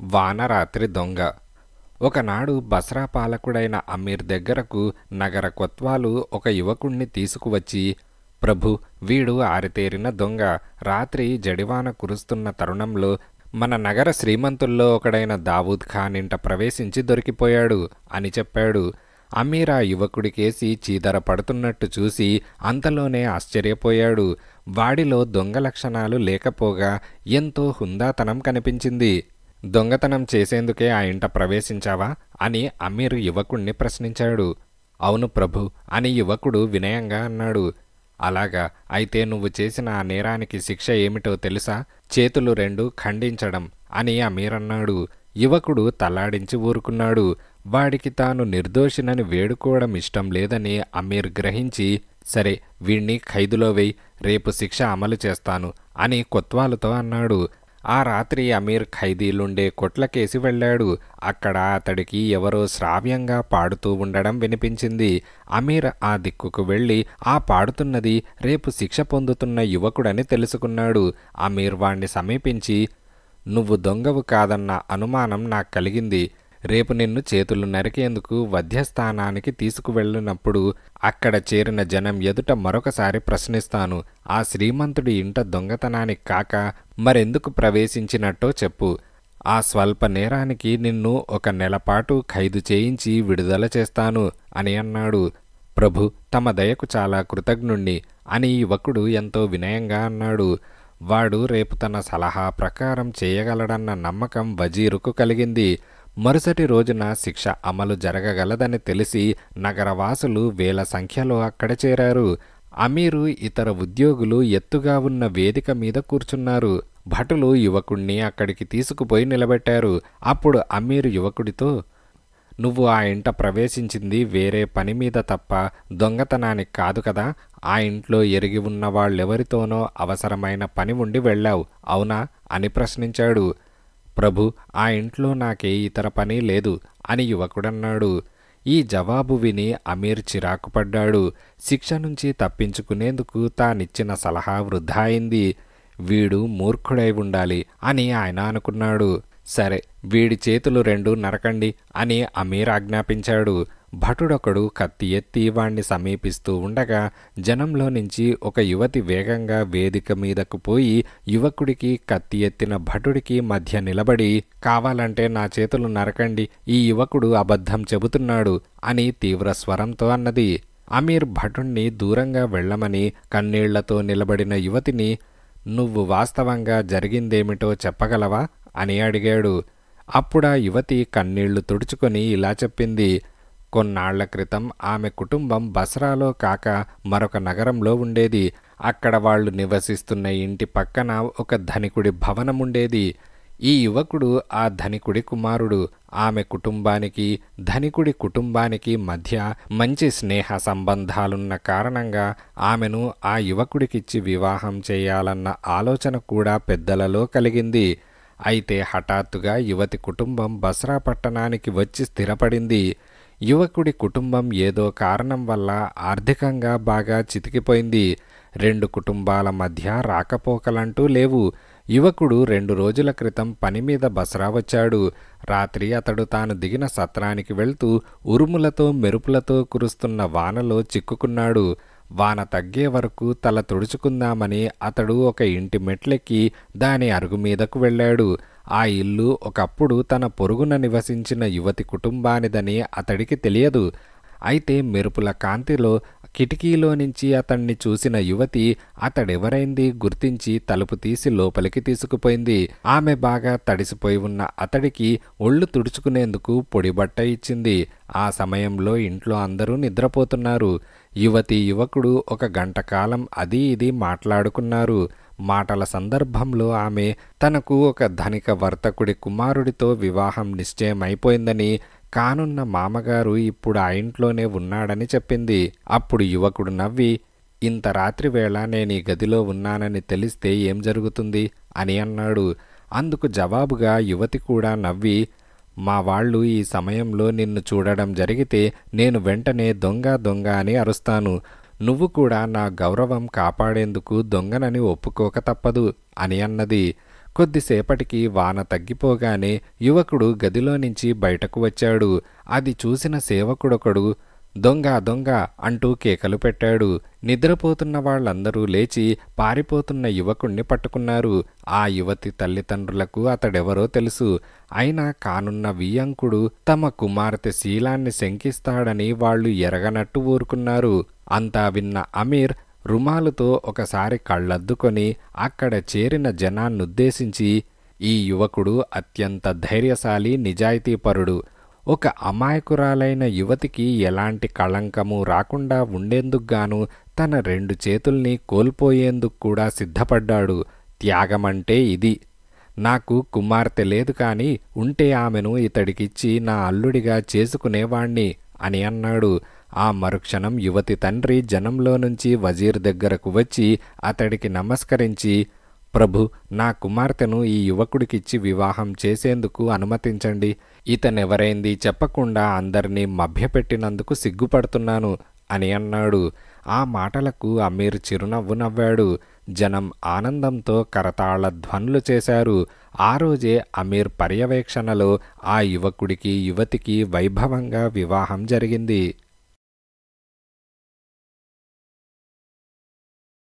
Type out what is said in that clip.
వానరాత్రి దొంగ. ఒకనాడు బస్రా పాలకుడైన అమీర్ దగ్గరకు నగర కొత్వాలు ఒక యువకుణ్ణి తీసుకువచ్చి, ప్రభు, వీడు ఆరితేరిన దొంగ. రాత్రి జడివాన కురుస్తున్న తరుణంలో మన నగర శ్రీమంతుల్లో ఒకడైన దావూద్ ఖాన్ ఇంట ప్రవేశించి దొరికిపోయాడు అని చెప్పాడు. అమీర్ ఆ యువకుడికేసి చీదర పడుతున్నట్టు చూసి అంతలోనే ఆశ్చర్యపోయాడు. వాడిలో దొంగ లక్షణాలు లేకపోగా ఎంతో హుందాతనం కనిపించింది. దొంగతనం చేసేందుకే ఆ ఇంట ప్రవేశించావా అని అమీర్ యువకుణ్ణి ప్రశ్నించాడు. అవును ప్రభు అని యువకుడు వినయంగా అన్నాడు. అలాగా, అయితే నువ్వు చేసిన ఆ నేరానికి శిక్ష ఏమిటో తెలుసా? చేతులు రెండు ఖండించడం అని అమీర్ అన్నాడు. యువకుడు తలాడించి ఊరుకున్నాడు. వాడికి తాను నిర్దోషినని వేడుకోవడం ఇష్టం లేదని అమీర్ గ్రహించి, సరే వీణ్ణి ఖైదులో వేయి, రేపు శిక్ష అమలు చేస్తాను అని కొత్వాలుతో అన్నాడు. ఆ రాత్రి అమీర్ ఖైదీలుండే కొట్లకేసి వెళ్ళాడు. అక్కడ అతడికి ఎవరో శ్రావ్యంగా పాడుతూ ఉండడం వినిపించింది. అమీర్ ఆ దిక్కుకు వెళ్ళి ఆ పాడుతున్నది రేపు శిక్ష పొందుతున్న యువకుడని తెలుసుకున్నాడు. అమీర్ వాణ్ణి సమీపించి, నువ్వు దొంగవు కాదన్న అనుమానం నాకు కలిగింది. రేపు నిన్ను చేతులు నరికేందుకు వధ్యస్థానానికి తీసుకువెళ్ళినప్పుడు అక్కడ చేరిన జనం ఎదుట మరొకసారి ప్రశ్నిస్తాను. ఆ శ్రీమంతుడి ఇంట దొంగతనానికి కాక మరెందుకు ప్రవేశించినట్టో చెప్పు. ఆ స్వల్ప నేరానికి నిన్ను 1 నెలపాటు ఖైదు చేయించి విడుదల చేస్తాను అని అన్నాడు. ప్రభు, తమ దయకు చాలా కృతజ్ఞుణ్ణి అని యువకుడు ఎంతో వినయంగా అన్నాడు. వాడు రేపు తన సలహా ప్రకారం చేయగలడన్న నమ్మకం వజీరుకు కలిగింది. మరుసటి రోజున శిక్ష అమలు జరగగలదని తెలిసి నగరవాసులు వేల సంఖ్యలో అక్కడ చేరారు. అమీరు ఇతర ఉద్యోగులు ఎత్తుగా ఉన్న వేదిక మీద కూర్చున్నారు. భటులు యువకుణ్ణి అక్కడికి తీసుకుపోయి నిలబెట్టారు. అప్పుడు అమీరు యువకుడితో, నువ్వు ఆ ఇంట ప్రవేశించింది వేరే పని మీద తప్ప దొంగతనానికి కాదు కదా? ఆ ఇంట్లో ఎరిగి ఉన్న వాళ్ళెవరితోనో అవసరమైన పని ఉండి వెళ్ళావు, అవునా అని ప్రశ్నించాడు. ప్రభు, ఆ ఇంట్లో నాకే ఇతర పని లేదు అని యువకుడన్నాడు. ఈ జవాబు విని అమీర్ చిరాకుపడ్డాడు. శిక్ష నుంచి తప్పించుకునేందుకు తానిచ్చిన సలహా వృధా అయింది. వీడు మూర్ఖుడై ఉండాలి అని ఆయన అనుకున్నాడు. సరే, వీడి చేతులు 2 నరకండి అని అమీర్ ఆజ్ఞాపించాడు. భటుడొకడు కత్తి ఎత్తి వాణ్ణి సమీపిస్తూ ఉండగా జనంలో నుంచి ఒక యువతి వేగంగా వేదిక మీదకు పోయి యువకుడికి కత్తి ఎత్తిన భటుడికి మధ్య నిలబడి, కావాలంటే నా చేతులు నరకండి, ఈ యువకుడు అబద్ధం చెబుతున్నాడు అని తీవ్ర స్వరంతో అన్నది. అమీర్ భటుణ్ణి దూరంగా వెళ్ళమని కన్నీళ్లతో నిలబడిన యువతిని, నువ్వు వాస్తవంగా జరిగిందేమిటో చెప్పగలవా అని అడిగాడు. అప్పుడా యువతి కన్నీళ్లు తుడుచుకొని ఇలా చెప్పింది. కొన్నాళ్ల క్రితం ఆమె కుటుంబం బస్రాలో కాక మరొక నగరంలో ఉండేది. అక్కడ వాళ్ళు నివసిస్తున్న ఇంటి పక్కన ఒక ధనికుడి భవనముండేది. ఈ యువకుడు ఆ ధనికుడి కుమారుడు. ఆమె కుటుంబానికి ధనికుడి కుటుంబానికి మధ్య మంచి స్నేహ సంబంధాలున్న కారణంగా ఆమెను ఆ యువకుడికిచ్చి వివాహం చేయాలన్న ఆలోచన కూడా పెద్దలలో కలిగింది. అయితే హఠాత్తుగా యువతి కుటుంబం బస్రా పట్టణానికి వచ్చి స్థిరపడింది. యువకుడి కుటుంబం ఏదో కారణం వల్ల ఆర్థికంగా బాగా చితికిపోయింది. 2 కుటుంబాల మధ్య రాకపోకలంటూ లేవు. యువకుడు 2 రోజుల క్రితం పని మీద బస్రా వచ్చాడు. రాత్రి అతడు తాను దిగిన సత్రానికి వెళ్తూ ఉరుములతో మెరుపులతో కురుస్తున్న వానలో చిక్కుకున్నాడు. వాన తగ్గే వరకు తల తుడుచుకుందామని అతడు ఒక ఇంటి మెట్లెక్కి దాని అరుగు మీదకు వెళ్ళాడు. ఆ ఇల్లు ఒకప్పుడు తన పొరుగున నివసించిన యువతి కుటుంబానిదని అతడికి తెలియదు. అయితే మెరుపుల కాంతిలో కిటికీలో నుంచి అతన్ని చూసిన యువతి అతడెవరైంది గుర్తించి తలుపు తీసి లోపలికి తీసుకుపోయింది. ఆమె బాగా తడిసిపోయి ఉన్న అతడికి ఒళ్ళు తుడుచుకునేందుకు పొడిబట్ట ఇచ్చింది. ఆ సమయంలో ఇంట్లో అందరూ నిద్రపోతున్నారు. యువతి యువకుడు 1 గంట కాలం అది ఇది మాట్లాడుకున్నారు. మాటల సందర్భంలో ఆమె తనకు ఒక ధనిక వర్తకుడి కుమారుడితో వివాహం నిశ్చయమైపోయిందని, కానున్న మామగారు ఇప్పుడు ఆ ఇంట్లోనే ఉన్నాడని చెప్పింది. అప్పుడు యువకుడు నవ్వి, ఇంత రాత్రివేళ నేను ఈ గదిలో ఉన్నానని తెలిస్తే ఏం జరుగుతుంది అని అన్నాడు. అందుకు జవాబుగా యువతి కూడా నవ్వి, మా వాళ్ళు ఈ సమయంలో నిన్ను చూడడం జరిగితే నేను వెంటనే దొంగ దొంగ అని అరుస్తాను. నువ్వు కూడా నా గౌరవం కాపాడేందుకు దొంగనని ఒప్పుకోక తప్పదు అని అన్నది. కొద్దిసేపటికి వాన తగ్గిపోగానే యువకుడు గదిలో నుంచి బయటకు వచ్చాడు. అది చూసిన సేవకుడొకడు దొంగ దొంగ అంటూ కేకలు పెట్టాడు. నిద్రపోతున్న వాళ్ళందరూ లేచి పారిపోతున్న యువకుణ్ణి పట్టుకున్నారు. ఆ యువతి తల్లిదండ్రులకు అతడెవరో తెలుసు. అయినా కానున్న వియ్యంకుడు తమ కుమార్తె శీలాన్ని శంకిస్తాడని వాళ్ళు ఎరగనట్టు ఊరుకున్నారు. అంతా విన్న అమీర్ రుమాలుతో ఒకసారి కళ్ళద్దుకొని అక్కడ చేరిన జనాన్నుద్దేశించి, ఈ యువకుడు అత్యంత ధైర్యశాలి, నిజాయితీపరుడు. ఒక అమాయకురాలైన యువతికి ఎలాంటి కళంకము రాకుండా ఉండేందుకుగాను తన 2 చేతుల్ని కోల్పోయేందుకు కూడా సిద్ధపడ్డాడు. త్యాగమంటే ఇది. నాకు కుమార్తె లేదు కాని ఉంటే ఆమెను ఇతడికిచ్చి నా అల్లుడిగా చేసుకునేవాణ్ణి అని అన్నాడు. ఆ మరుక్షణం యువతి తండ్రి జనంలో నుంచి వజీర్ దగ్గరకు వచ్చి అతడికి నమస్కరించి, ప్రభు, నా కుమార్తెను ఈ యువకుడికిచ్చి వివాహం చేసేందుకు అనుమతించండి. ఇతనెవరైంది చెప్పకుండా అందరినీ మభ్యపెట్టినందుకు సిగ్గుపడుతున్నాను అని అన్నాడు. ఆ మాటలకు అమీర్ చిరునవ్వు నవ్వాడు. జనం ఆనందంతో కరతాళ ధ్వనులు చేశారు. ఆ రోజే అమీర్ పర్యవేక్షణలో ఆ యువకుడికి యువతికి వైభవంగా వివాహం జరిగింది.